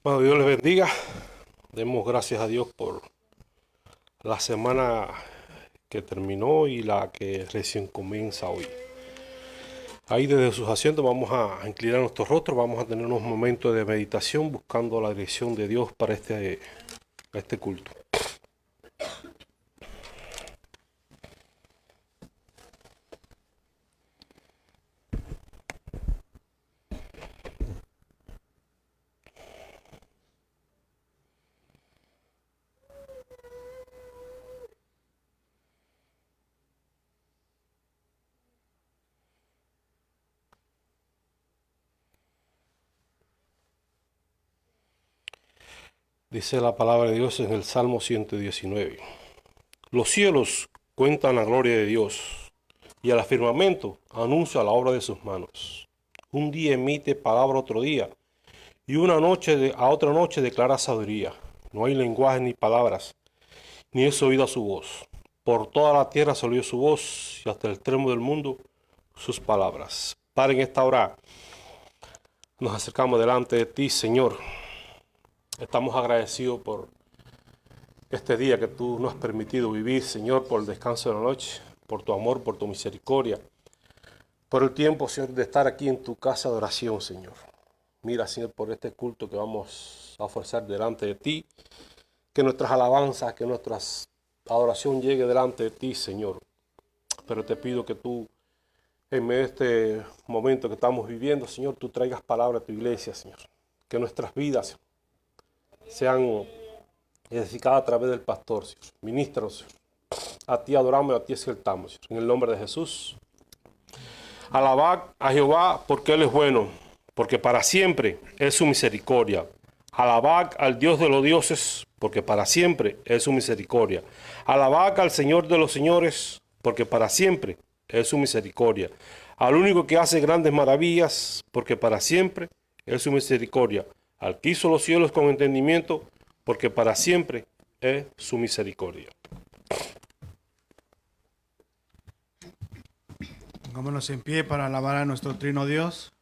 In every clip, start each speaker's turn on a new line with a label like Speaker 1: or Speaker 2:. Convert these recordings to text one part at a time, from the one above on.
Speaker 1: Bueno, Dios les bendiga. Demos gracias a Dios por la semana que terminó y la que recién comienza hoy. Ahí desde sus asientos vamos a inclinar nuestros rostros, vamos a tener unos momentos de meditación buscando la dirección de Dios para este culto. Dice la palabra de Dios en el Salmo 119. Los cielos cuentan la gloria de Dios y el firmamento anuncia la obra de sus manos. Un día emite palabra otro día y una noche a otra noche declara sabiduría. No hay lenguaje ni palabras, ni es oída su voz. Por toda la tierra se oyó su voz y hasta el extremo del mundo sus palabras. Padre, en esta hora nos acercamos delante de ti, Señor. Estamos agradecidos por este día que tú nos has permitido vivir, Señor, por el descanso de la noche, por tu amor, por tu misericordia, por el tiempo, Señor, de estar aquí en tu casa de oración, Señor. Mira, Señor, por este culto que vamos a ofrecer delante de ti, que nuestras alabanzas, que nuestra adoración llegue delante de ti, Señor. Pero te pido que tú, en medio de este momento que estamos viviendo, Señor, tú traigas palabra a tu iglesia, Señor. Que nuestras vidas sean edificadas a través del pastor, Señor. Ministros, Señor. A ti adoramos y a ti exaltamos, Señor. En el nombre de Jesús. Alabad a Jehová porque Él es bueno, porque para siempre es su misericordia. Alabad al Dios de los dioses, porque para siempre es su misericordia. Alabad al Señor de los señores, porque para siempre es su misericordia. Al único que hace grandes maravillas, porque para siempre es su misericordia. Al que hizo los cielos con entendimiento, porque para siempre es su misericordia.
Speaker 2: Pongámonos en pie para alabar a nuestro trino Dios.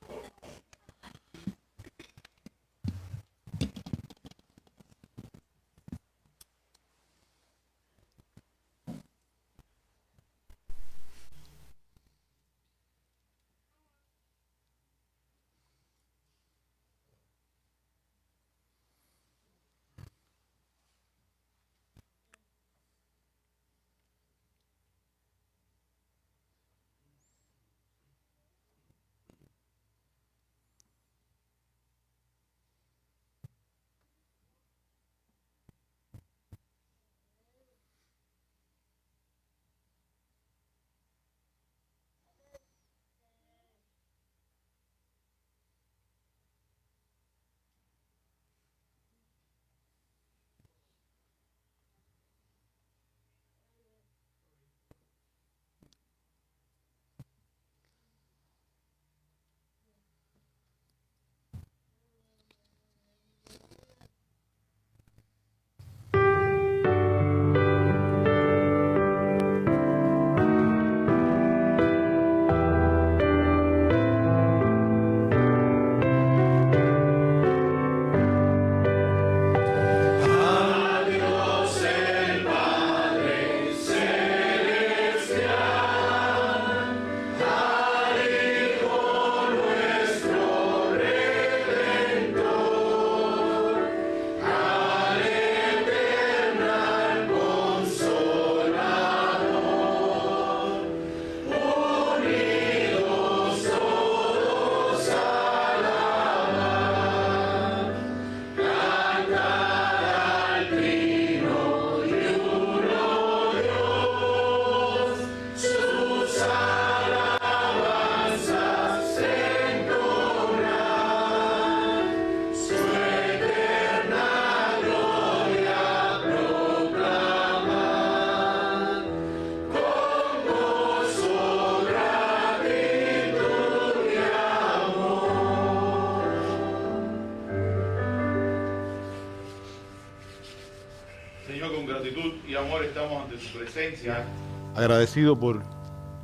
Speaker 3: Agradecido por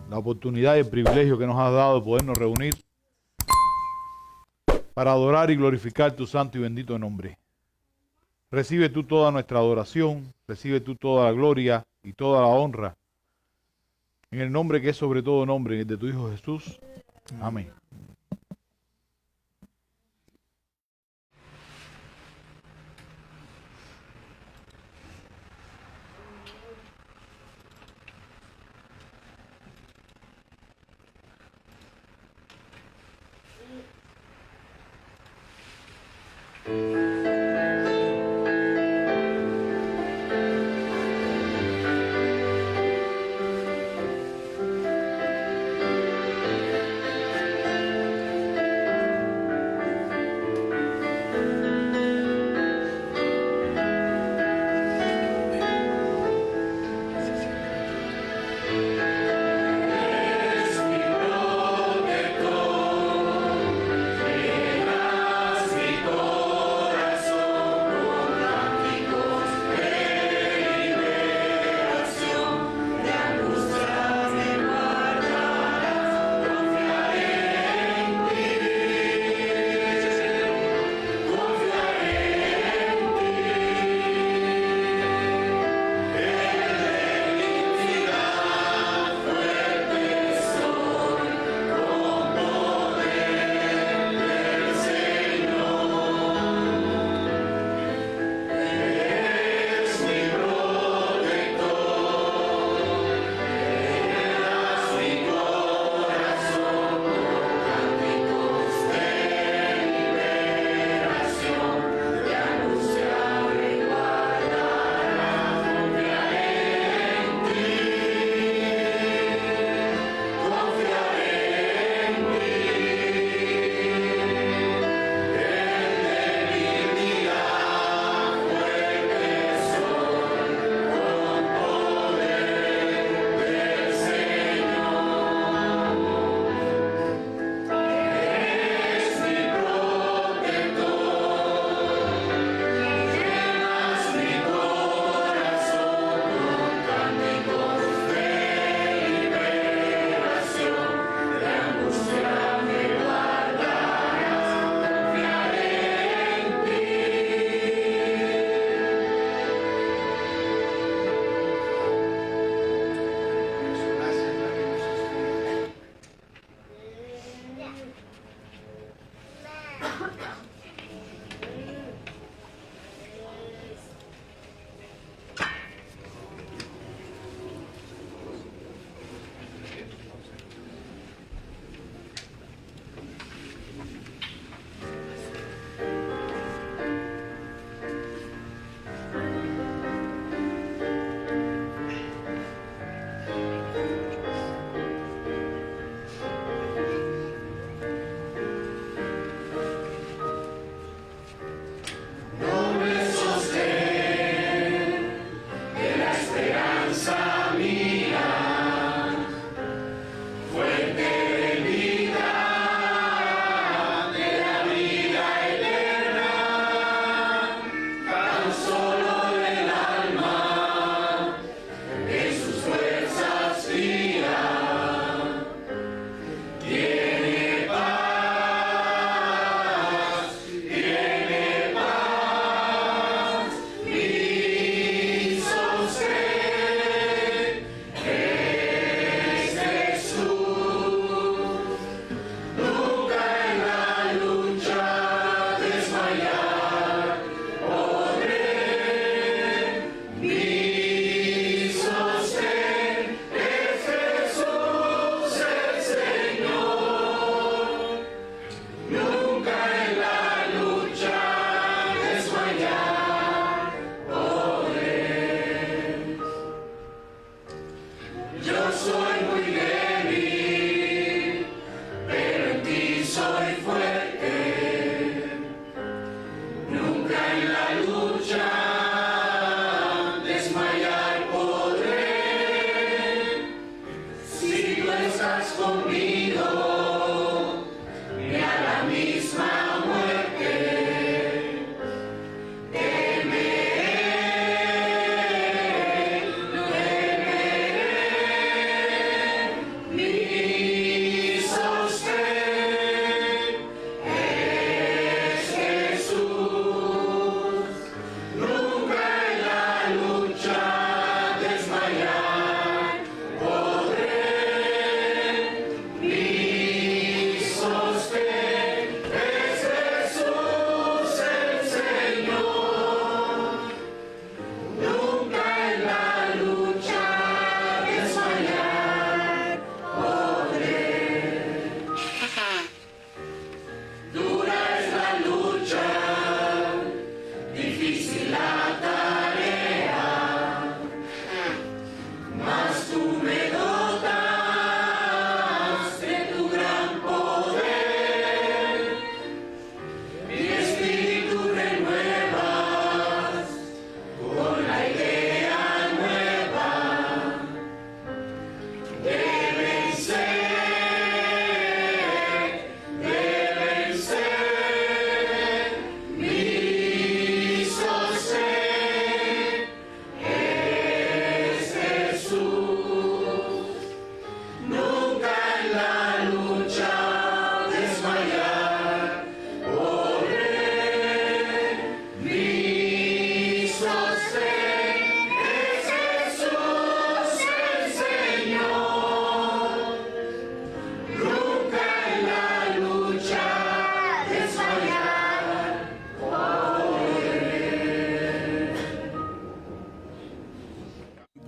Speaker 3: la oportunidad y el privilegio que nos has dado de podernos reunir para adorar y glorificar tu santo y bendito nombre. Recibe tú toda nuestra adoración, recibe tú toda la gloria y toda la honra. En el nombre que es sobre todo nombre, en el de tu Hijo Jesús. Amén.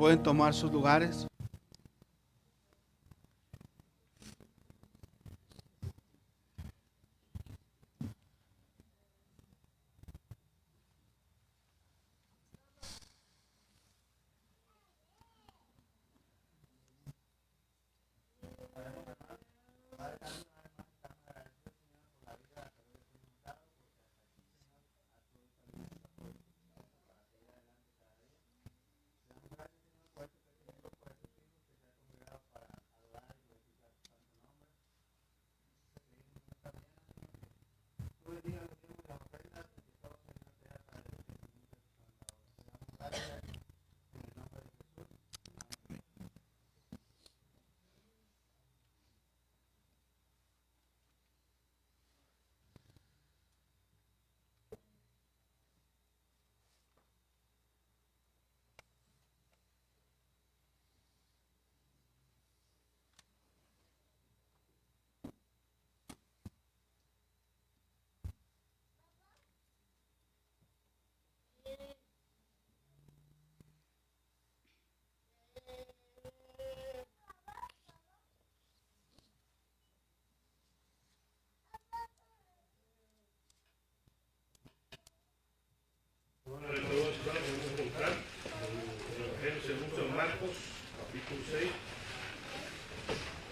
Speaker 2: pueden tomar sus lugares.
Speaker 1: Bueno, el nuevo Ciudad vamos a encontrar el Evangelio según San Marcos, capítulo 6.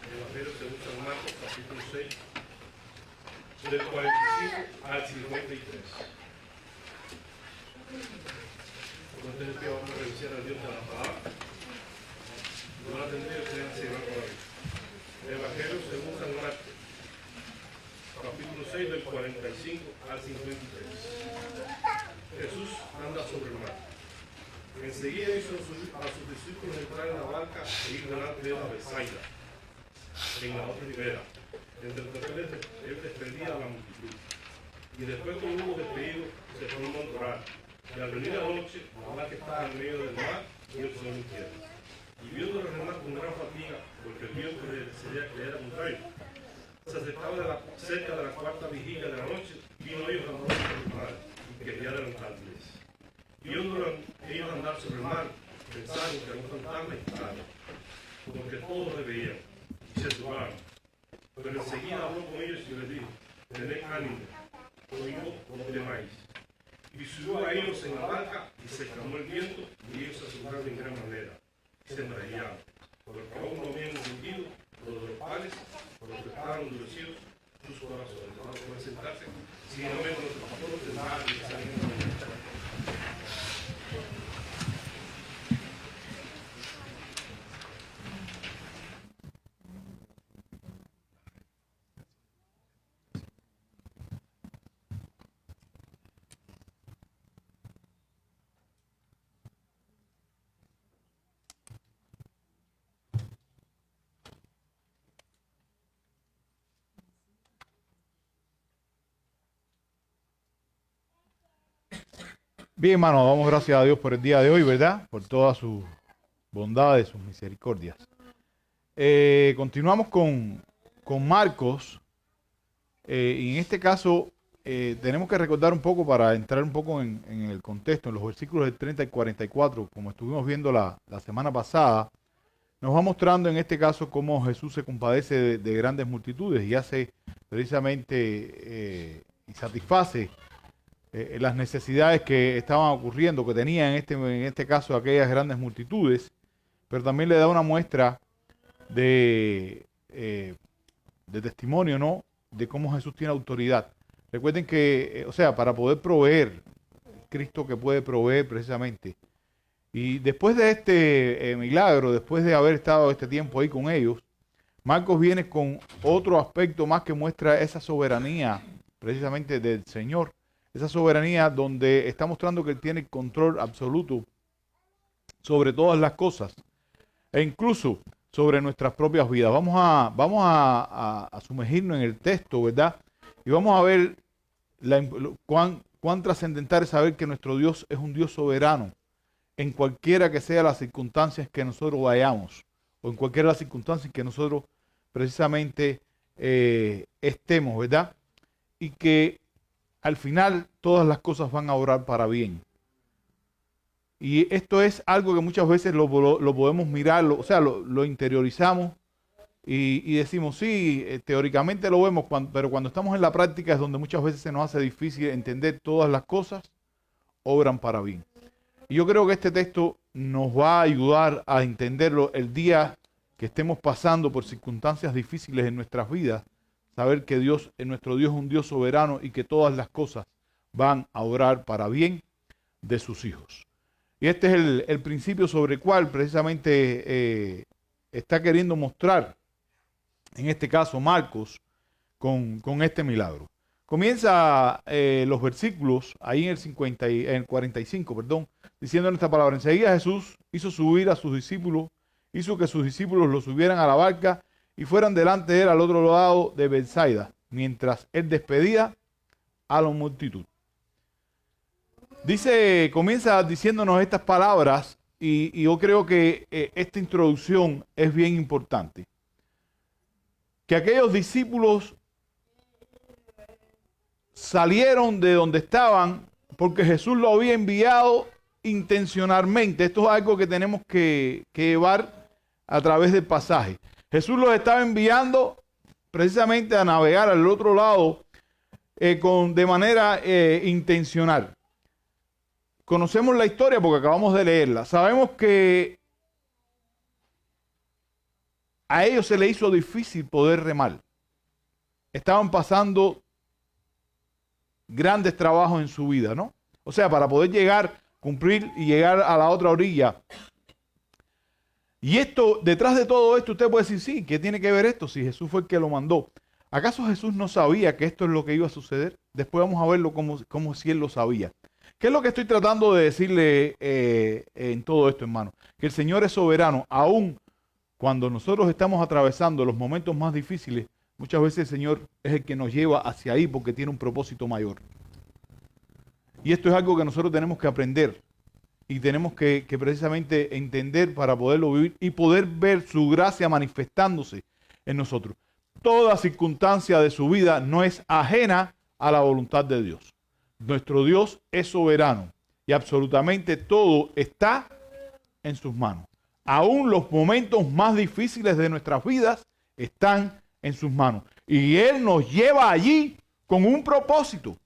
Speaker 1: El Evangelio según San Marcos, capítulo 6, del 45 al 53. Antes de que vamos a revisar al Dios de la palabra, no la tendré, ustedes se van por ahí. El Evangelio según San Marcos, capítulo 6, del 45 al 53. Jesús anda sobre el mar. Enseguida hizo a sus discípulos entrar en la barca e ir delante de la Betsaida, en la otra ribera, entre los cuales él despedía a la multitud. Y después, que hubo despedido, se formó a orar. Y al venir la noche, la que estaba en medio del mar, y el sol en tierra. Y viendo los demás con gran fatiga, porque el viento le decía que era contrario, se acercaba cerca de la cuarta vigilia de la noche, vino ellos a andar sobre el mar, y quería adelantarles. Viendo ellos andar sobre el mar, pensaron que era un fantasma y claro, porque todos le veían, y se turbaron. Pero enseguida habló con ellos y les dijo: tened ánimo, soy yo, no temáis. Y subió a ellos en la barca, y se calmó el viento, y ellos se asombraron en gran manera, y se maravillaron, porque aún no habían entendido lo de los panes, por los que estaban endurecidos sus corazones. Ahora pueden sentarse. Siguientemente nuestro pastor tendrá que salir en la
Speaker 3: Bien, hermano, damos gracias a Dios por el día de hoy, ¿verdad? Por todas sus bondades, sus misericordias. Continuamos con Marcos. Y en este caso, tenemos que recordar un poco para entrar un poco en el contexto, en los versículos del 30 y 44, como estuvimos viendo la semana pasada, nos va mostrando en este caso cómo Jesús se compadece de grandes multitudes y hace precisamente y satisface las necesidades que estaban ocurriendo, que tenían en este caso aquellas grandes multitudes, pero también le da una muestra de testimonio, ¿no?, de cómo Jesús tiene autoridad. Recuerden que, o sea, para poder proveer, Cristo que puede proveer precisamente. Y después de este milagro, después de haber estado este tiempo ahí con ellos, Marcos viene con otro aspecto más que muestra esa soberanía precisamente del Señor. Esa soberanía donde está mostrando que Él tiene control absoluto sobre todas las cosas e incluso sobre nuestras propias vidas. Vamos a sumergirnos en el texto, ¿verdad? Y vamos a ver cuán trascendental es saber que nuestro Dios es un Dios soberano en cualquiera que sea las circunstancias que nosotros vayamos o en cualquiera de las circunstancias que nosotros precisamente estemos, ¿verdad? Y que al final todas las cosas van a obrar para bien. Y esto es algo que muchas veces lo podemos mirar, lo interiorizamos y decimos, sí, teóricamente lo vemos, pero cuando estamos en la práctica es donde muchas veces se nos hace difícil entender todas las cosas obran para bien. Y yo creo que este texto nos va a ayudar a entenderlo el día que estemos pasando por circunstancias difíciles en nuestras vidas, saber que nuestro Dios es un Dios soberano y que todas las cosas van a obrar para bien de sus hijos. Y este es el principio sobre el cual precisamente está queriendo mostrar, en este caso Marcos, con este milagro. Comienza los versículos, ahí en el 45, diciendo en esta palabra: enseguida Jesús hizo subir a sus discípulos, hizo que sus discípulos lo subieran a la barca y fueran delante de él al otro lado de Betsaida, mientras él despedía a la multitud. Comienza diciéndonos estas palabras y yo creo que esta introducción es bien importante. Que aquellos discípulos salieron de donde estaban porque Jesús lo había enviado intencionalmente. Esto es algo que tenemos que llevar a través del pasaje. Jesús los estaba enviando precisamente a navegar al otro lado de manera intencional. Conocemos la historia porque acabamos de leerla. Sabemos que a ellos se les hizo difícil poder remar. Estaban pasando grandes trabajos en su vida, ¿no? O sea, para poder cumplir y llegar a la otra orilla. Y detrás de todo esto, usted puede decir, sí, ¿qué tiene que ver esto si Jesús fue el que lo mandó? ¿Acaso Jesús no sabía que esto es lo que iba a suceder? Después vamos a verlo como si él lo sabía. ¿Qué es lo que estoy tratando de decirle en todo esto, hermano? Que el Señor es soberano, aún cuando nosotros estamos atravesando los momentos más difíciles. Muchas veces el Señor es el que nos lleva hacia ahí porque tiene un propósito mayor. Y esto es algo que nosotros tenemos que aprender y tenemos que precisamente entender para poderlo vivir y poder ver su gracia manifestándose en nosotros. Toda circunstancia de su vida no es ajena a la voluntad de Dios. Nuestro Dios es soberano y absolutamente todo está en sus manos. Aún los momentos más difíciles de nuestras vidas están en sus manos. Y Él nos lleva allí con un propósito.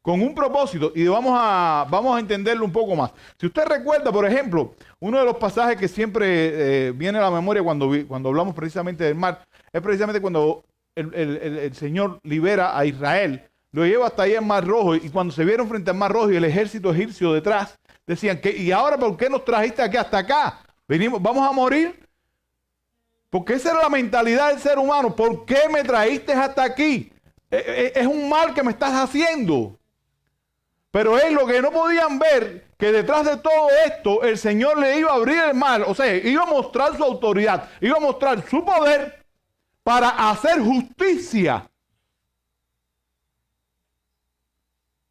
Speaker 3: Con un propósito. Y vamos a entenderlo un poco más. Si usted recuerda, por ejemplo, uno de los pasajes que siempre viene a la memoria cuando hablamos precisamente del mar, es precisamente cuando el Señor libera a Israel. Lo lleva hasta ahí al Mar Rojo. Y cuando se vieron frente al Mar Rojo y el ejército egipcio detrás, decían, ¿y ahora por qué nos trajiste aquí hasta acá? ¿Vamos a morir? Porque esa era la mentalidad del ser humano. ¿Por qué me trajiste hasta aquí? Es un mal que me estás haciendo. Pero es lo que no podían ver, que detrás de todo esto el Señor le iba a abrir el mar. O sea, iba a mostrar su autoridad, iba a mostrar su poder para hacer justicia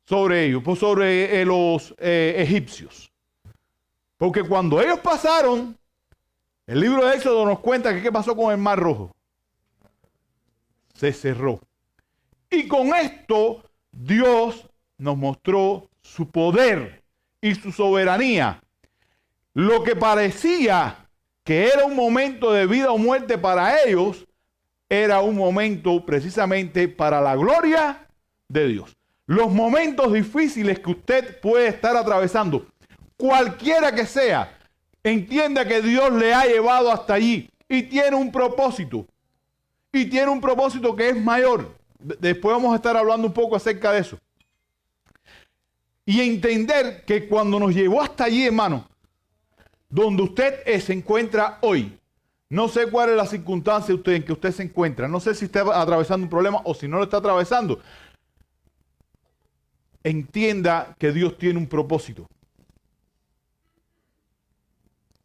Speaker 3: sobre ellos, sobre los egipcios. Porque cuando ellos pasaron, el libro de Éxodo nos cuenta que qué pasó con el Mar Rojo. Se cerró. Y con esto Dios nos mostró su poder y su soberanía. Lo que parecía que era un momento de vida o muerte para ellos, era un momento precisamente para la gloria de Dios. Los momentos difíciles que usted puede estar atravesando, cualquiera que sea, entienda que Dios le ha llevado hasta allí y tiene un propósito. Y tiene un propósito que es mayor. Después vamos a estar hablando un poco acerca de eso. Y entender que cuando nos llevó hasta allí, hermano, donde usted se encuentra hoy, no sé cuál es la circunstancia en que usted se encuentra, no sé si está atravesando un problema o si no lo está atravesando. Entienda que Dios tiene un propósito.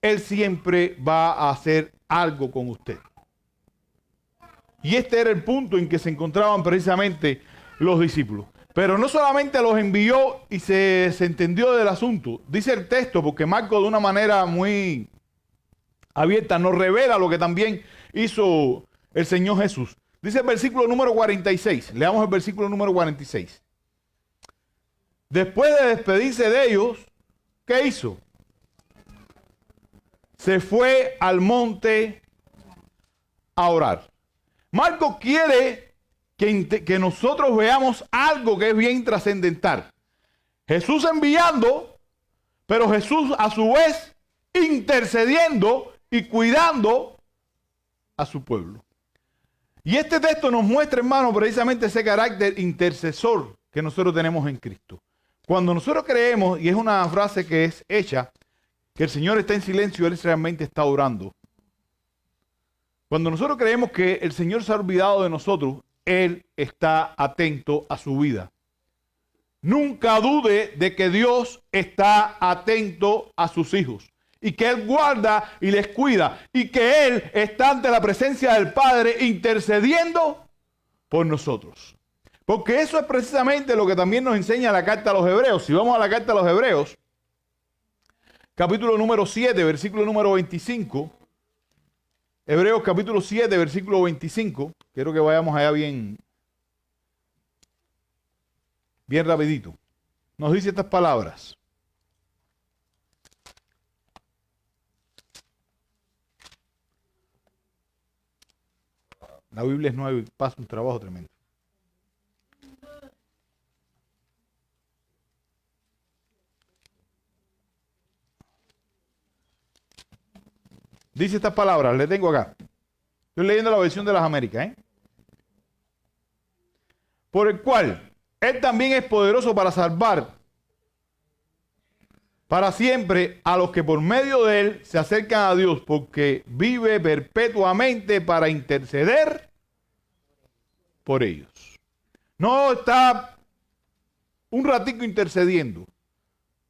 Speaker 3: Él siempre va a hacer algo con usted. Y este era el punto en que se encontraban precisamente los discípulos. Pero no solamente los envió y se entendió del asunto. Dice el texto, porque Marcos de una manera muy abierta nos revela lo que también hizo el Señor Jesús. Dice el versículo número 46. Leamos el versículo número 46. Después de despedirse de ellos, ¿qué hizo? Se fue al monte a orar. Marcos quiere que nosotros veamos algo que es bien trascendental. Jesús enviando, pero Jesús a su vez intercediendo y cuidando a su pueblo. Y este texto nos muestra, hermano, precisamente ese carácter intercesor que nosotros tenemos en Cristo. Cuando nosotros creemos, y es una frase que es hecha, que el Señor está en silencio, Él realmente está orando. Cuando nosotros creemos que el Señor se ha olvidado de nosotros, Él está atento a su vida. Nunca dude de que Dios está atento a sus hijos y que Él guarda y les cuida y que Él está ante la presencia del Padre intercediendo por nosotros. Porque eso es precisamente lo que también nos enseña la carta a los Hebreos. Si vamos a la carta a los Hebreos, capítulo número 7, versículo número 25. Hebreos capítulo 7, versículo 25. Quiero que vayamos allá bien rapidito. Nos dice estas palabras. La Biblia es nueva y pasa un trabajo tremendo. Dice estas palabras, le tengo acá. Estoy leyendo la versión de las Américas, Por el cual Él también es poderoso para salvar para siempre a los que por medio de Él se acercan a Dios, porque vive perpetuamente para interceder por ellos. No está un ratico intercediendo,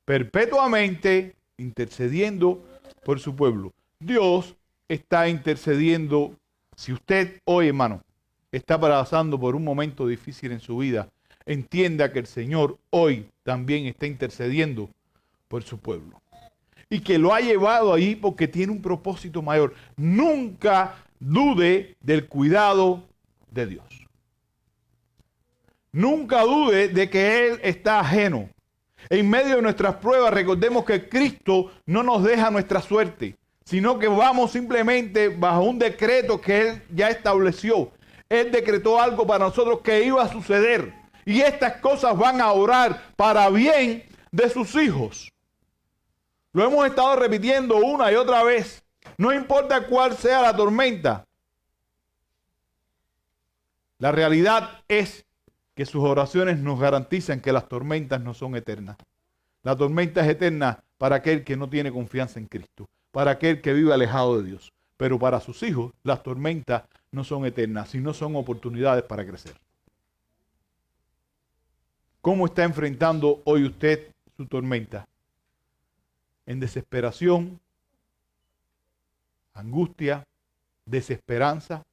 Speaker 3: perpetuamente intercediendo por su pueblo. Dios está intercediendo. Si usted hoy, hermano, está pasando por un momento difícil en su vida, entienda que el Señor hoy también está intercediendo por su pueblo. Y que lo ha llevado ahí porque tiene un propósito mayor. Nunca dude del cuidado de Dios. Nunca dude de que Él está ajeno. En medio de nuestras pruebas, recordemos que Cristo no nos deja nuestra suerte, sino que vamos simplemente bajo un decreto que Él ya estableció. Él decretó algo para nosotros que iba a suceder. Y estas cosas van a obrar para bien de sus hijos. Lo hemos estado repitiendo una y otra vez. No importa cuál sea la tormenta. La realidad es que sus oraciones nos garantizan que las tormentas no son eternas. La tormenta es eterna para aquel que no tiene confianza en Cristo, para aquel que vive alejado de Dios. Pero para sus hijos, las tormentas no son eternas, sino son oportunidades para crecer. ¿Cómo está enfrentando hoy usted su tormenta? ¿En desesperación, angustia, desesperanza?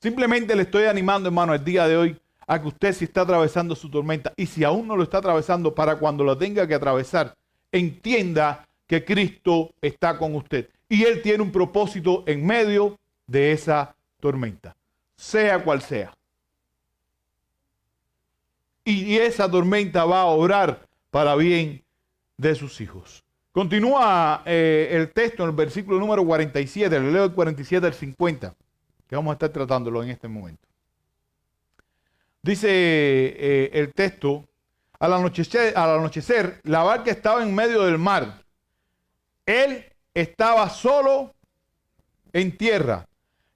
Speaker 3: Simplemente le estoy animando, hermano, el día de hoy a que usted, si está atravesando su tormenta y si aún no lo está atravesando, para cuando lo tenga que atravesar, entienda que Cristo está con usted y Él tiene un propósito en medio de esa tormenta, sea cual sea. Y esa tormenta va a obrar para bien de sus hijos. Continúa el texto en el versículo número 47, le leo el 47 al 50, que vamos a estar tratándolo en este momento. Dice el texto, al anochecer, la barca estaba en medio del mar. Él estaba solo en tierra,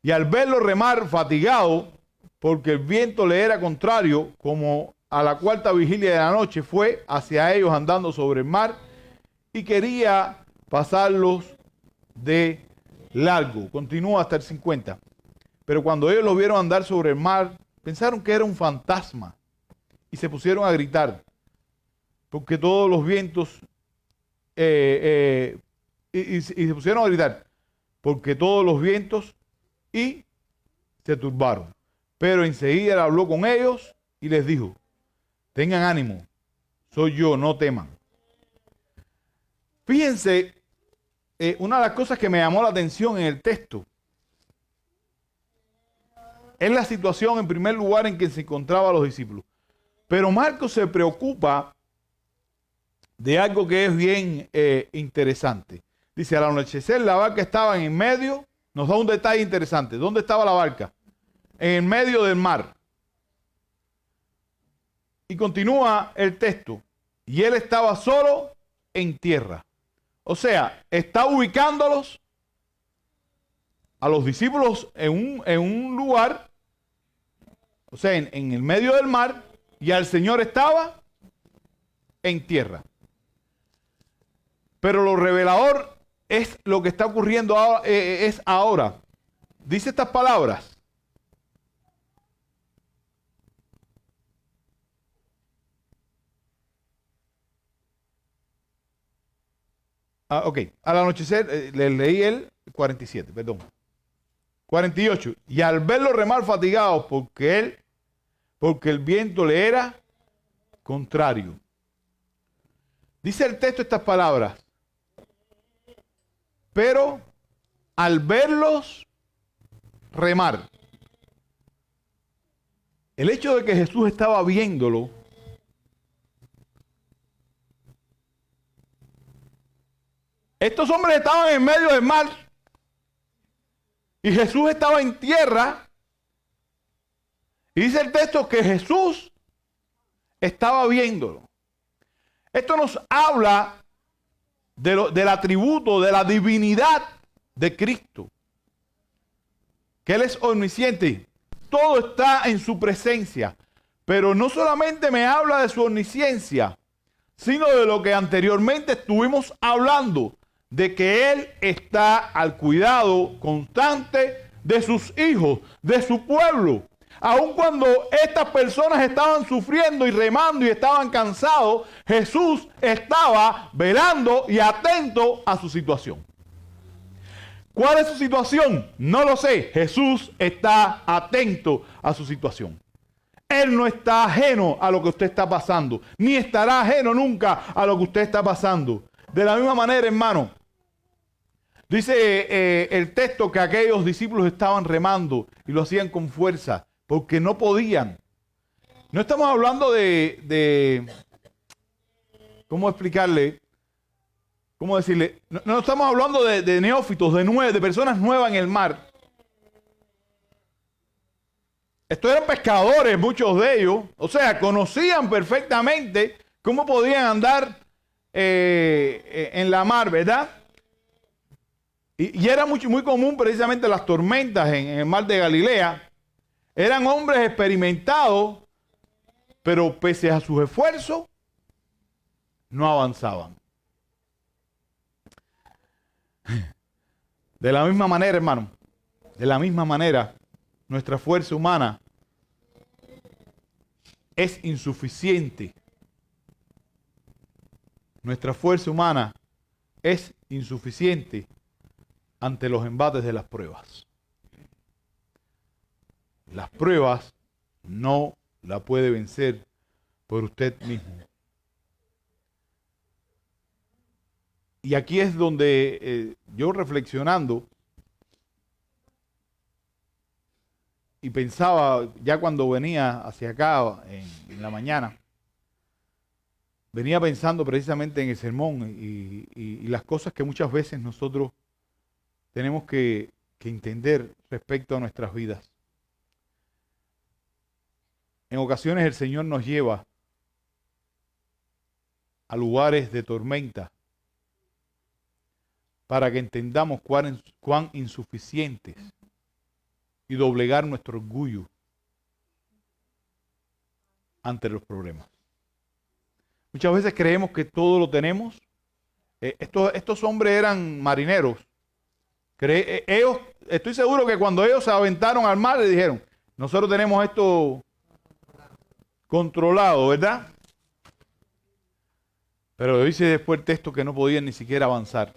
Speaker 3: y al verlo remar fatigado, porque el viento le era contrario, como a la cuarta vigilia de la noche, fue hacia ellos andando sobre el mar y quería pasarlos de largo. Continúa hasta el 50. Pero cuando ellos lo vieron andar sobre el mar, pensaron que era un fantasma y se pusieron a gritar, porque todos los vientos, y se pusieron a gritar, porque todos los vientos, y se turbaron. Pero enseguida él habló con ellos y les dijo: tengan ánimo, soy yo, no teman. Fíjense, una de las cosas que me llamó la atención en el texto es la situación, en primer lugar, en que se encontraban los discípulos. Pero Marcos se preocupa de algo que es bien interesante. Dice, al anochecer la barca estaba en medio, nos da un detalle interesante. ¿Dónde estaba la barca? En el medio del mar. Y continúa el texto. Y él estaba solo en tierra. O sea, está ubicándolos a los discípulos en un lugar, o sea, en el medio del mar, y al Señor estaba en tierra. Pero lo revelador es lo que está ocurriendo ahora, es ahora. Dice estas palabras. Ok, al anochecer, le leí el 47, perdón. 48. Y al verlo remar fatigados porque el viento le era contrario. Dice el texto estas palabras. Pero al verlos remar, el hecho de que Jesús estaba viéndolo, estos hombres estaban en medio del mar y Jesús estaba en tierra. Y dice el texto que Jesús estaba viéndolo. Esto nos habla del atributo, de la divinidad de Cristo. Que Él es omnisciente. Todo está en su presencia. Pero no solamente me habla de su omnisciencia, sino de lo que anteriormente estuvimos hablando, de que Él está al cuidado constante de sus hijos, de su pueblo. Aun cuando estas personas estaban sufriendo y remando y estaban cansados, Jesús estaba velando y atento a su situación. ¿Cuál es su situación? No lo sé. Jesús está atento a su situación. Él no está ajeno a lo que usted está pasando, ni estará ajeno nunca a lo que usted está pasando. De la misma manera, hermano, dice el texto que aquellos discípulos estaban remando y lo hacían con fuerza porque no podían. No estamos hablando de ¿cómo explicarle? ¿Cómo decirle? No estamos hablando de neófitos, de personas nuevas en el mar. Estos eran pescadores, muchos de ellos. O sea, conocían perfectamente cómo podían andar en la mar, ¿verdad? Y era muy común precisamente las tormentas en el mar de Galilea. Eran hombres experimentados, pero pese a sus esfuerzos, no avanzaban. De la misma manera, hermano, de la misma manera, nuestra fuerza humana es insuficiente. Nuestra fuerza humana es insuficiente ante los embates de las pruebas. Las pruebas no la puede vencer por usted mismo. Y aquí es donde yo reflexionando y pensaba, ya cuando venía hacia acá en la mañana, venía pensando precisamente en el sermón y las cosas que muchas veces nosotros tenemos que entender respecto a nuestras vidas. En ocasiones el Señor nos lleva a lugares de tormenta para que entendamos cuán insuficientes y doblegar nuestro orgullo ante los problemas. Muchas veces creemos que todo lo tenemos. Estos hombres eran marineros. Ellos, estoy seguro que cuando ellos se aventaron al mar le dijeron, nosotros tenemos esto controlado, ¿verdad? Pero dice después el texto que no podían ni siquiera avanzar.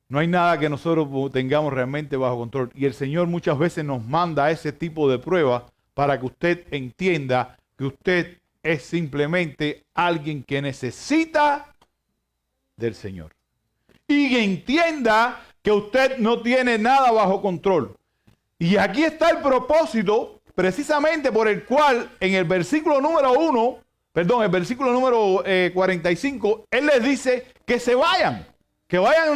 Speaker 3: No hay nada que nosotros tengamos realmente bajo control. Y el Señor muchas veces nos manda ese tipo de pruebas para que usted entienda que usted es simplemente alguien que necesita del Señor. Y que entienda que usted no tiene nada bajo control. Y aquí está el propósito precisamente por el cual en el versículo número 1 el versículo número 45, Él les dice que se vayan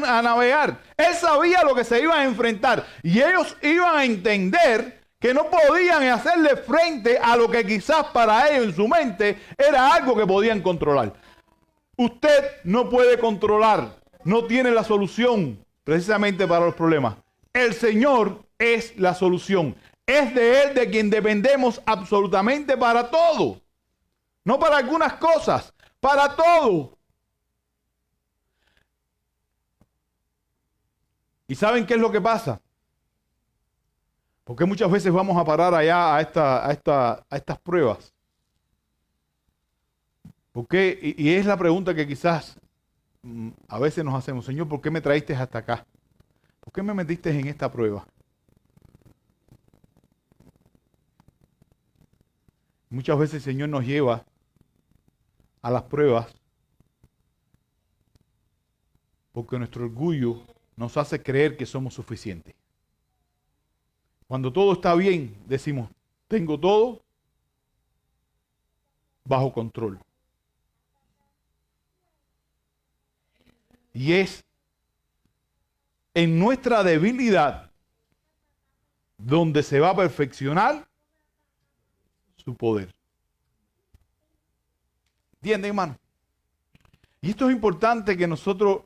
Speaker 3: a navegar. Él sabía lo que se iban a enfrentar y ellos iban a entender que no podían hacerle frente a lo que quizás para ellos en su mente era algo que podían controlar. Usted no puede controlar, no tiene la solución precisamente para los problemas. El Señor es la solución. Es de Él de quien dependemos absolutamente para todo. No para algunas cosas, para todo. ¿Y saben qué es lo que pasa? Porque muchas veces vamos a parar allá a estas pruebas. ¿Por qué? Y es la pregunta que quizás a veces nos hacemos. Señor, ¿por qué me traíste hasta acá? ¿Por qué me metiste en esta prueba? Muchas veces el Señor nos lleva a las pruebas porque nuestro orgullo nos hace creer que somos suficientes. Cuando todo está bien, decimos, tengo todo bajo control. Y es en nuestra debilidad donde se va a perfeccionar su poder. ¿Entienden, hermano? Y esto es importante que nosotros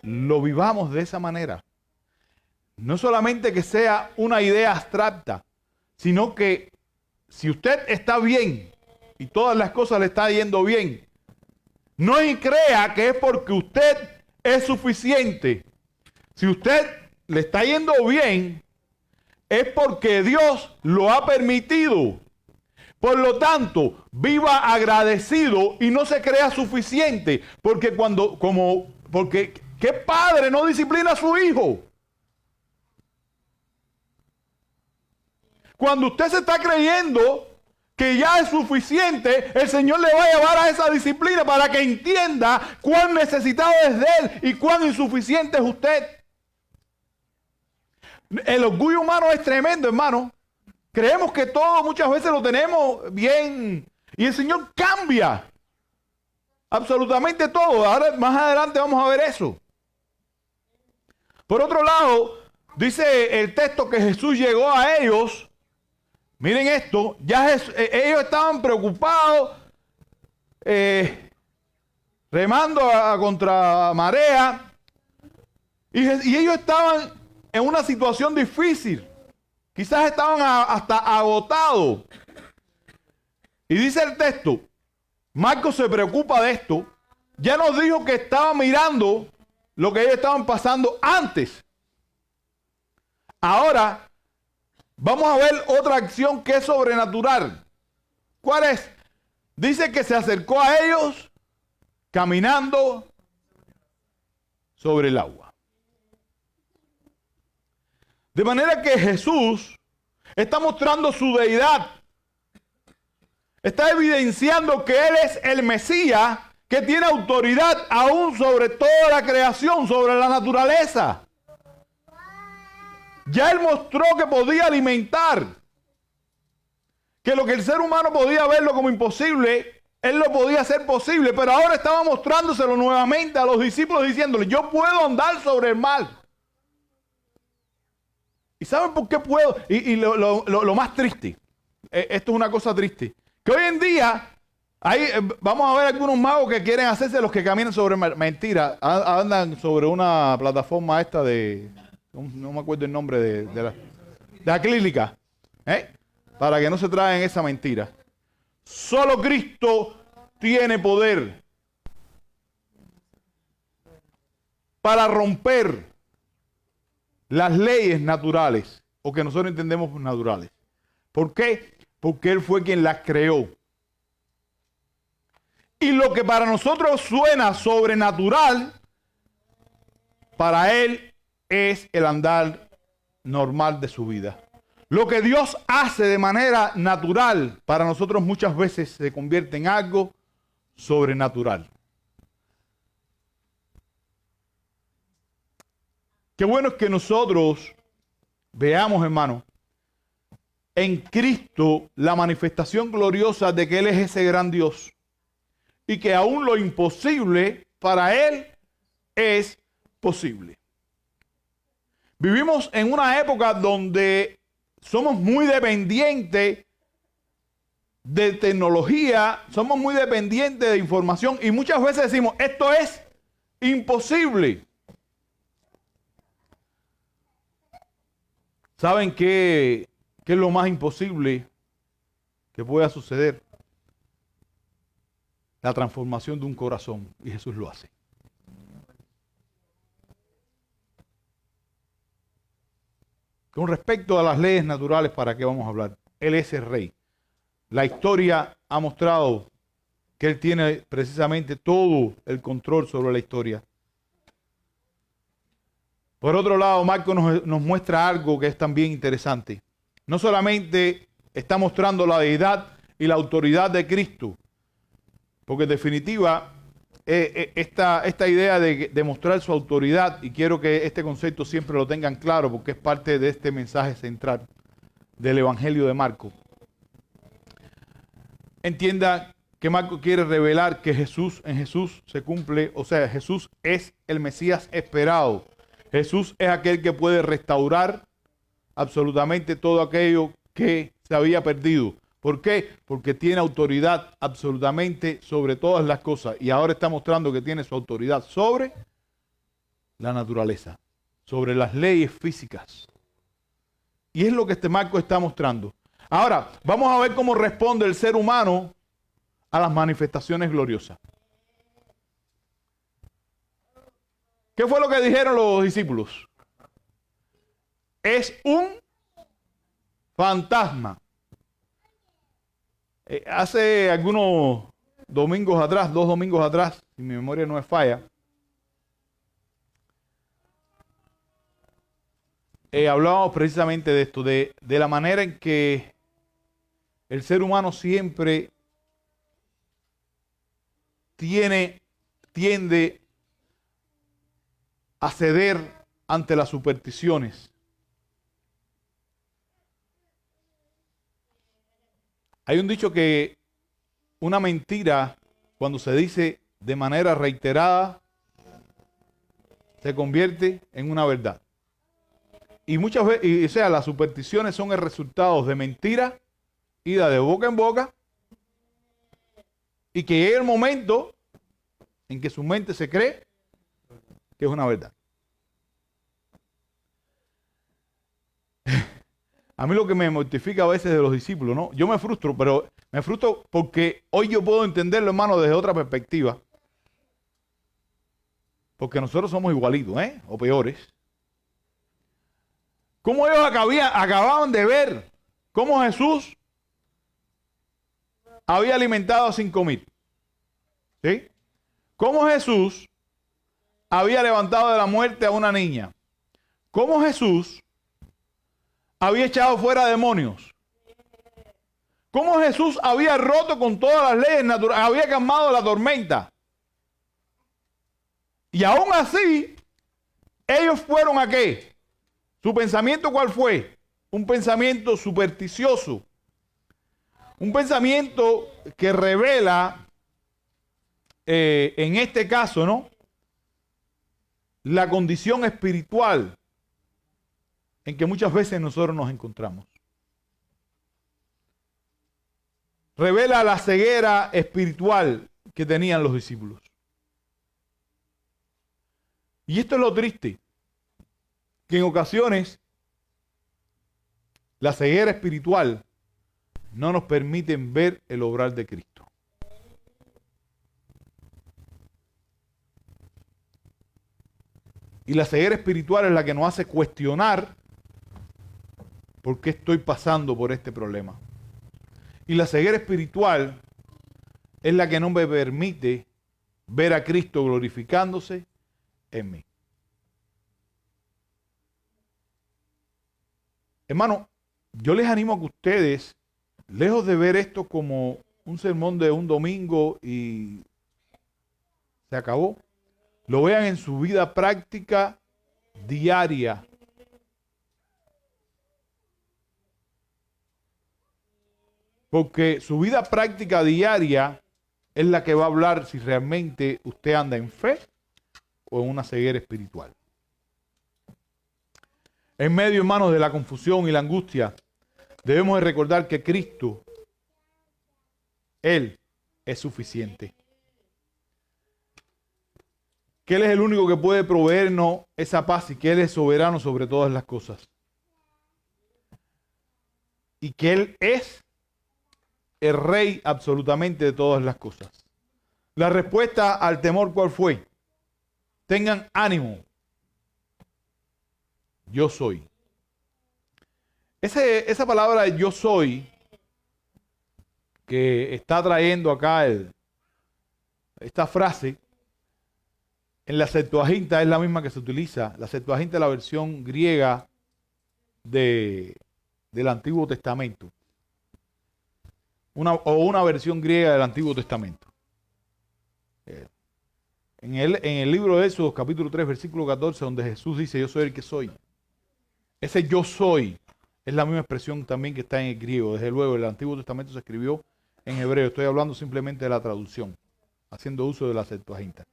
Speaker 3: lo vivamos de esa manera. No solamente que sea una idea abstracta, sino que si usted está bien y todas las cosas le están yendo bien, no crea que es porque usted es suficiente. Si usted le está yendo bien, es porque Dios lo ha permitido. Por lo tanto, viva agradecido y no se crea suficiente. Porque ¿qué padre no disciplina a su hijo? Cuando usted se está creyendo que ya es suficiente, el Señor le va a llevar a esa disciplina para que entienda cuán necesitado es de Él y cuán insuficiente es usted. El orgullo humano es tremendo, hermano. Creemos que todo muchas veces lo tenemos bien y el Señor cambia absolutamente todo. Ahora más adelante vamos a ver eso. Por otro lado, dice el texto que Jesús llegó a ellos. Miren esto, ellos estaban preocupados, remando contra marea, y ellos estaban en una situación difícil. Quizás estaban hasta agotados. Y dice el texto, Marcos se preocupa de esto. Ya nos dijo que estaba mirando lo que ellos estaban pasando antes. Ahora vamos a ver otra acción que es sobrenatural. ¿Cuál es? Dice que se acercó a ellos caminando sobre el agua. De manera que Jesús está mostrando su deidad. Está evidenciando que Él es el Mesías que tiene autoridad aún sobre toda la creación, sobre la naturaleza. Ya Él mostró que podía alimentar, que lo que el ser humano podía verlo como imposible, Él lo podía hacer posible, pero ahora estaba mostrándoselo nuevamente a los discípulos diciéndole, yo puedo andar sobre el mar. ¿Y saben por qué puedo? Y lo más triste, esto es una cosa triste, que hoy en día vamos a ver algunos magos que quieren hacerse los que caminan sobre el mar. Mentira, andan sobre una plataforma esta de... No me acuerdo el nombre de la clínica. Para que no se traigan esa mentira. Solo Cristo tiene poder para romper las leyes naturales, o que nosotros entendemos naturales. ¿Por qué? Porque Él fue quien las creó. Y lo que para nosotros suena sobrenatural, para Él es el andar normal de su vida. Lo que Dios hace de manera natural, para nosotros muchas veces se convierte en algo sobrenatural. Qué bueno es que nosotros veamos, hermano, en Cristo la manifestación gloriosa de que Él es ese gran Dios. y que aún lo imposible para Él es posible. Vivimos en una época donde somos muy dependientes de tecnología, somos muy dependientes de información y muchas veces decimos, esto es imposible. ¿Saben qué es lo más imposible que pueda suceder? La transformación de un corazón, y Jesús lo hace. Con respecto a las leyes naturales, ¿para qué vamos a hablar? Él es el rey. La historia ha mostrado que Él tiene precisamente todo el control sobre la historia. Por otro lado, Marcos nos muestra algo que es también interesante. No solamente está mostrando la deidad y la autoridad de Cristo, porque en definitiva, esta idea de mostrar su autoridad, y quiero que este concepto siempre lo tengan claro, porque es parte de este mensaje central del Evangelio de Marcos. Entienda que Marcos quiere revelar que en Jesús se cumple, o sea, Jesús es el Mesías esperado. Jesús es aquel que puede restaurar absolutamente todo aquello que se había perdido. ¿Por qué? Porque tiene autoridad absolutamente sobre todas las cosas. Y ahora está mostrando que tiene su autoridad sobre la naturaleza, sobre las leyes físicas. Y es lo que este Marcos está mostrando. Ahora, vamos a ver cómo responde el ser humano a las manifestaciones gloriosas. ¿Qué fue lo que dijeron los discípulos? Es un fantasma. Hace algunos domingos atrás, 2 domingos atrás, si mi memoria no me falla, hablábamos precisamente de esto, de la manera en que el ser humano siempre tiende a ceder ante las supersticiones. Hay un dicho que una mentira, cuando se dice de manera reiterada, se convierte en una verdad. Y muchas veces, o sea, las supersticiones son el resultado de mentiras, ida de boca en boca, y que llega el momento en que su mente se cree que es una verdad. A mí lo que me mortifica a veces de los discípulos, ¿no? Yo me frustro, pero me frustro porque hoy yo puedo entenderlo, hermano, desde otra perspectiva. Porque nosotros somos igualitos, o peores. ¿Cómo ellos acababan de ver cómo Jesús había alimentado a 5,000? ¿Sí? Cómo Jesús había levantado de la muerte a una niña. Cómo Jesús había echado fuera demonios. Cómo Jesús había roto con todas las leyes naturales, había calmado la tormenta. Y aún así, ellos fueron ¿a qué? ¿Su pensamiento cuál fue? Un pensamiento supersticioso. Un pensamiento que revela, en este caso, ¿no?, la condición espiritual en que muchas veces nosotros nos encontramos. Revela la ceguera espiritual que tenían los discípulos. Y esto es lo triste, que en ocasiones la ceguera espiritual no nos permite ver el obrar de Cristo. Y la ceguera espiritual es la que nos hace cuestionar por qué estoy pasando por este problema. Y la ceguera espiritual es la que no me permite ver a Cristo glorificándose en mí. Hermano, yo les animo a que ustedes, lejos de ver esto como un sermón de un domingo y se acabó, lo vean en su vida práctica diaria. Porque su vida práctica diaria es la que va a hablar si realmente usted anda en fe o en una ceguera espiritual. En medio, hermanos, de la confusión y la angustia, debemos de recordar que Cristo, Él es suficiente. Que Él es el único que puede proveernos esa paz y que Él es soberano sobre todas las cosas. Y que Él es el Rey absolutamente de todas las cosas. La respuesta al temor, ¿cuál fue? Tengan ánimo. Yo soy. Esa palabra yo soy que está trayendo acá esta frase, en la Septuaginta es la misma que se utiliza. La Septuaginta es la versión griega del Antiguo Testamento. Una versión griega del Antiguo Testamento. En el libro de Éxodo, capítulo 3, versículo 14, donde Jesús dice, yo soy el que soy. Ese yo soy es la misma expresión también que está en el griego. Desde luego, el Antiguo Testamento se escribió en hebreo. Estoy hablando simplemente de la traducción, haciendo uso de la Septuaginta.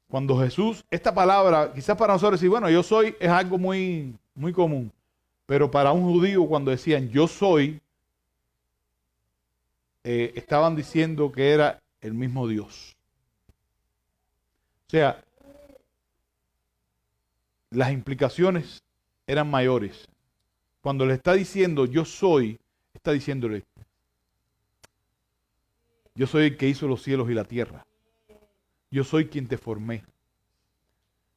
Speaker 3: Cuando Jesús, esta palabra, quizás para nosotros decir, bueno, yo soy, es algo muy, muy común. Pero para un judío, cuando decían yo soy, estaban diciendo que era el mismo Dios. O sea, las implicaciones eran mayores. Cuando le está diciendo yo soy, está diciéndole, yo soy el que hizo los cielos y la tierra. Yo soy quien te formé.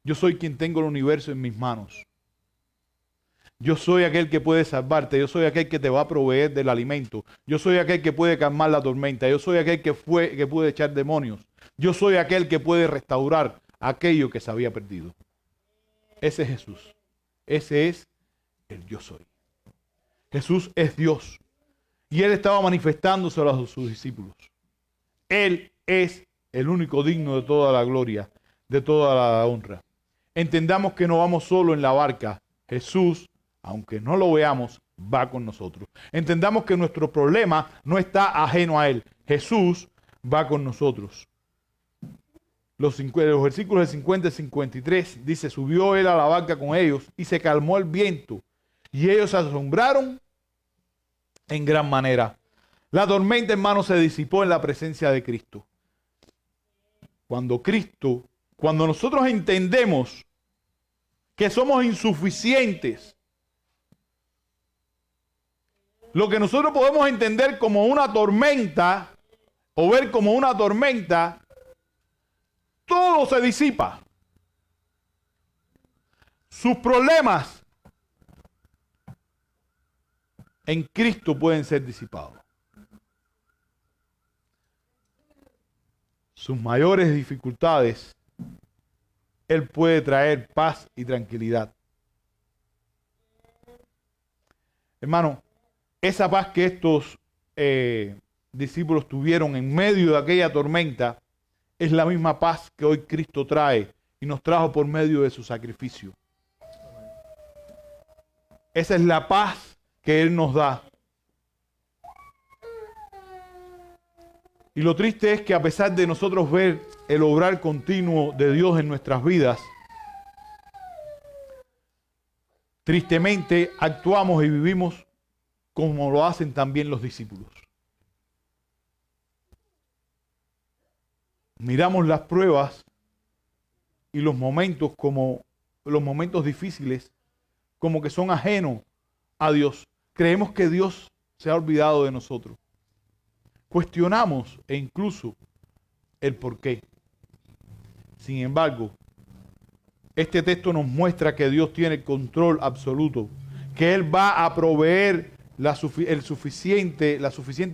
Speaker 3: Yo soy quien tengo el universo en mis manos. Yo soy aquel que puede salvarte. Yo soy aquel que te va a proveer del alimento. Yo soy aquel que puede calmar la tormenta. Yo soy aquel que puede echar demonios. Yo soy aquel que puede restaurar aquello que se había perdido. Ese es Jesús. Ese es el yo soy. Jesús es Dios. Y Él estaba manifestándose a sus discípulos. Él es el único digno de toda la gloria, de toda la honra. Entendamos que no vamos solo en la barca. Jesús, aunque no lo veamos, va con nosotros. Entendamos que nuestro problema no está ajeno a Él. Jesús va con nosotros. Los versículos del 50 y 53 dice, subió Él a la barca con ellos y se calmó el viento. Y ellos se asombraron en gran manera. La tormenta, hermanos, se disipó en la presencia de Cristo. Cuando nosotros entendemos que somos insuficientes, lo que nosotros podemos entender como una tormenta o ver como una tormenta, todo se disipa. Sus problemas en Cristo pueden ser disipados. Sus mayores dificultades, Él puede traer paz y tranquilidad. Hermano, esa paz que estos discípulos tuvieron en medio de aquella tormenta es la misma paz que hoy Cristo trae y nos trajo por medio de su sacrificio. Esa es la paz que Él nos da. Y lo triste es que a pesar de nosotros ver el obrar continuo de Dios en nuestras vidas, tristemente actuamos y vivimos como lo hacen también los discípulos. Miramos las pruebas y los momentos difíciles como que son ajenos a Dios. Creemos que Dios se ha olvidado de nosotros. Cuestionamos e incluso el por qué. Sin embargo, este texto nos muestra que Dios tiene el control absoluto, que Él va a proveer la suficiente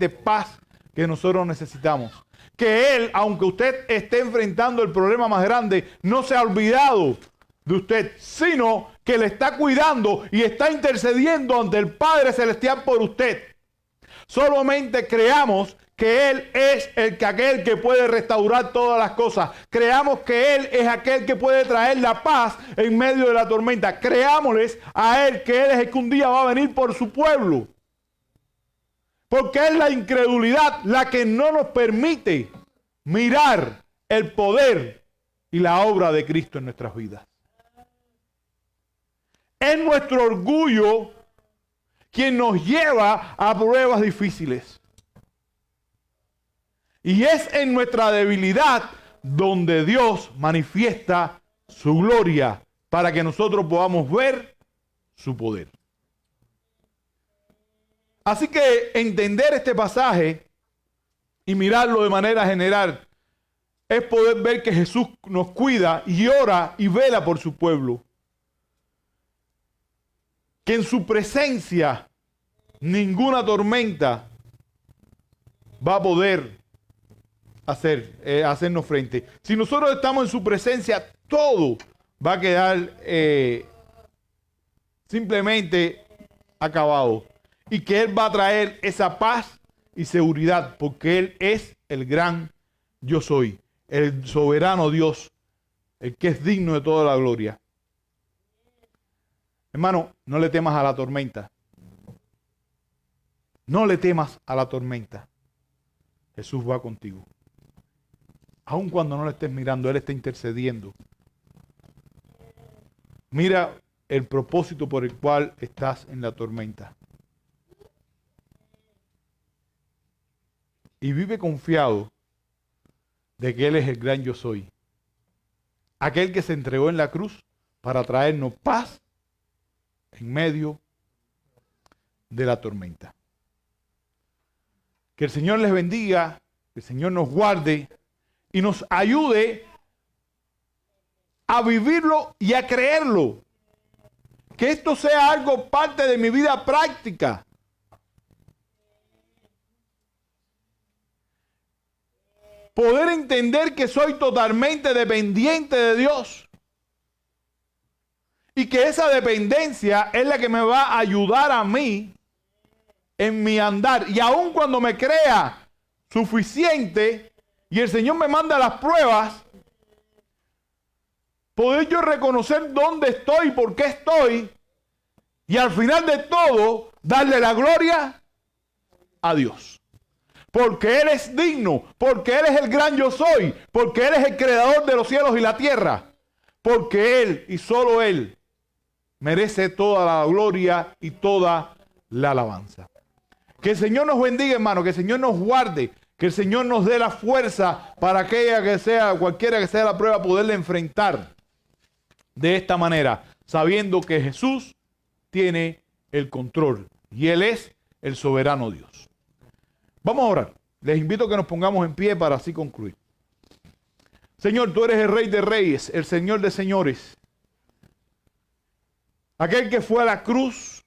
Speaker 3: paz que nosotros necesitamos. Que Él, aunque usted esté enfrentando el problema más grande, no se ha olvidado de usted, sino que le está cuidando y está intercediendo ante el Padre Celestial por usted. Solamente creamos que Él es aquel que puede restaurar todas las cosas. Creamos que Él es aquel que puede traer la paz en medio de la tormenta. Creámosles a Él que Él es el que un día va a venir por su pueblo. Porque es la incredulidad la que no nos permite mirar el poder y la obra de Cristo en nuestras vidas. Es nuestro orgullo quien nos lleva a pruebas difíciles. Y es en nuestra debilidad donde Dios manifiesta su gloria para que nosotros podamos ver su poder. Así que entender este pasaje y mirarlo de manera general es poder ver que Jesús nos cuida y ora y vela por su pueblo. Que en su presencia ninguna tormenta va a poder hacernos frente. Si nosotros estamos en su presencia, todo va a quedar simplemente acabado. Y que Él va a traer esa paz y seguridad, porque Él es el gran yo soy, el soberano Dios, el que es digno de toda la gloria. Hermano, no le temas a la tormenta. No le temas a la tormenta. Jesús va contigo. Aun cuando no le estés mirando, Él está intercediendo. Mira el propósito por el cual estás en la tormenta. Y vive confiado de que Él es el gran yo soy. Aquel que se entregó en la cruz para traernos paz en medio de la tormenta. Que el Señor les bendiga, que el Señor nos guarde y nos ayude a vivirlo y a creerlo. Que esto sea algo parte de mi vida práctica. Poder entender que soy totalmente dependiente de Dios. Y que esa dependencia es la que me va a ayudar a mí en mi andar. Y aun cuando me crea suficiente y el Señor me manda las pruebas, poder yo reconocer dónde estoy, por qué estoy, y al final de todo, darle la gloria a Dios. Porque Él es digno, porque Él es el gran yo soy, porque Él es el creador de los cielos y la tierra, porque Él y solo Él merece toda la gloria y toda la alabanza. Que el Señor nos bendiga, hermano, que el Señor nos guarde, que el Señor nos dé la fuerza para aquella que sea, cualquiera que sea la prueba, poderla enfrentar de esta manera, sabiendo que Jesús tiene el control y Él es el soberano Dios. Vamos a orar. Les invito a que nos pongamos en pie para así concluir. Señor, tú eres el Rey de Reyes, el Señor de Señores. Aquel que fue a la cruz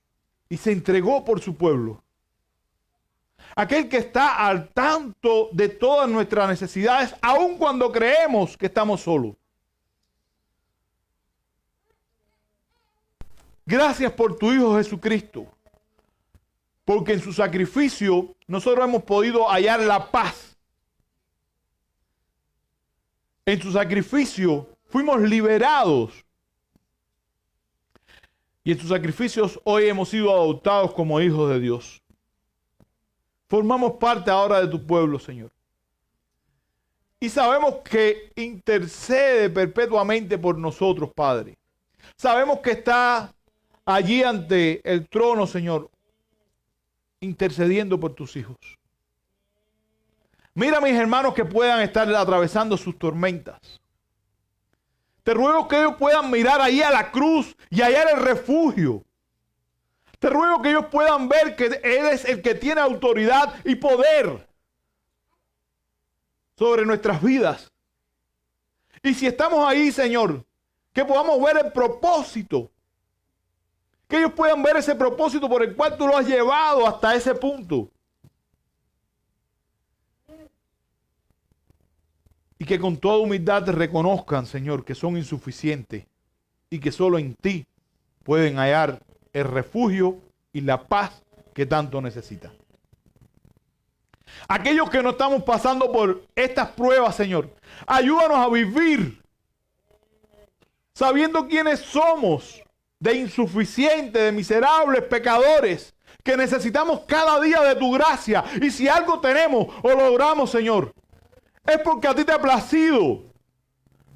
Speaker 3: y se entregó por su pueblo. Aquel que está al tanto de todas nuestras necesidades, aun cuando creemos que estamos solos. Gracias por tu Hijo Jesucristo. Porque en su sacrificio nosotros hemos podido hallar la paz. En su sacrificio fuimos liberados. Y en sus sacrificios hoy hemos sido adoptados como hijos de Dios. Formamos parte ahora de tu pueblo, Señor. Y sabemos que intercede perpetuamente por nosotros, Padre. Sabemos que está allí ante el trono, Señor, intercediendo por tus hijos. Mira a mis hermanos que puedan estar atravesando sus tormentas. Te ruego que ellos puedan mirar ahí a la cruz y hallar el refugio. Te ruego que ellos puedan ver que Él es el que tiene autoridad y poder sobre nuestras vidas. Y si estamos ahí, Señor, que podamos ver el propósito. Que ellos puedan ver ese propósito por el cual tú lo has llevado hasta ese punto. Y que con toda humildad te reconozcan, Señor, que son insuficientes y que solo en ti pueden hallar el refugio y la paz que tanto necesitan. Aquellos que no estamos pasando por estas pruebas, Señor, ayúdanos a vivir sabiendo quiénes somos, de insuficientes, de miserables pecadores, que necesitamos cada día de tu gracia. Y si algo tenemos o logramos, Señor, es porque a ti te ha placido.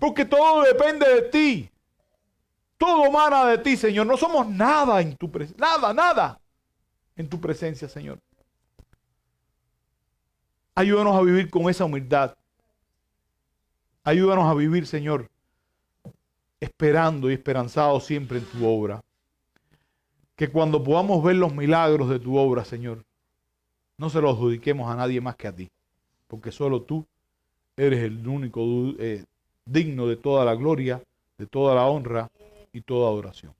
Speaker 3: Porque todo depende de ti. Todo emana de ti, Señor. No somos nada en tu presencia. Nada en tu presencia, Señor. Ayúdanos a vivir con esa humildad. Ayúdanos a vivir, Señor, esperando y esperanzados siempre en tu obra. Que cuando podamos ver los milagros de tu obra, Señor, no se los adjudiquemos a nadie más que a ti. Porque solo tú eres el único digno de toda la gloria, de toda la honra y toda adoración.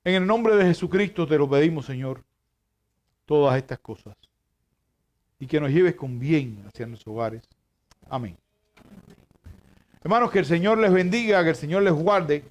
Speaker 3: En el nombre de Jesucristo te lo pedimos, Señor, todas estas cosas. Y que nos lleves con bien hacia nuestros hogares. Amén. Hermanos, que el Señor les bendiga, que el Señor les guarde.